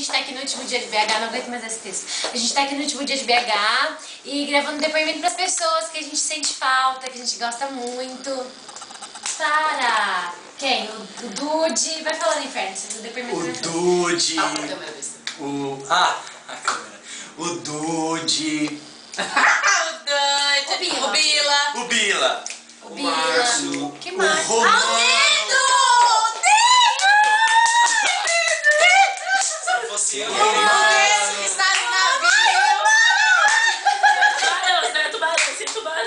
gente tá aqui no último dia de BH, não aguento mais esse texto. A gente tá aqui no último dia de BH e gravando depoimento pras pessoas que a gente sente falta, que a gente gosta muito. Sara! Quem? O Dude. Vai falando, Inferno, o depoimento. O Dude. Fala pra câmera, A câmera. O Dude. O Bila. O Bila. O Márcio. Que mais? O Romano. Se não fosse eu. Que está no navio. Tubarão.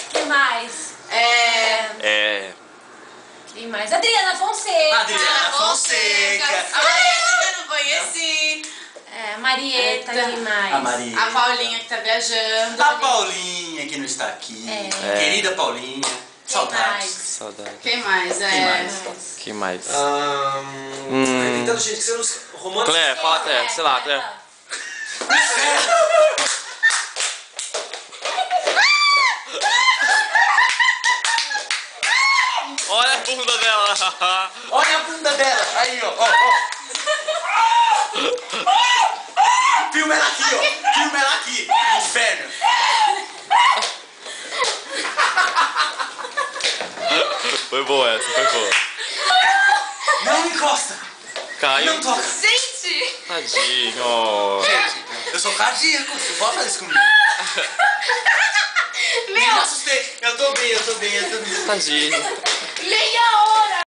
Quem mais? Quem mais? Adriana Fonseca. Adriana Fonseca. A Marieta eu não conheci. Marieta, quem mais? A Maria. A Paulinha que tá viajando. A Paulinha que não está aqui. Querida Paulinha. Saudades. Saudade. Quem mais? Quem mais? Tem tanta gente que você não... Romano... Clé, fala Clé, sei lá, Clé. Olha a bunda dela. Olha a bunda dela. Aí, ó. Filma ela aqui, ó. Filma ela aqui. Inferno. Foi boa essa, foi boa. Não encosta. Caiu. Não toca. Gente! Tadinho. Eu sou cardíaco. Você pode fazer isso comigo. Me assustei. Eu tô bem. Tadinho.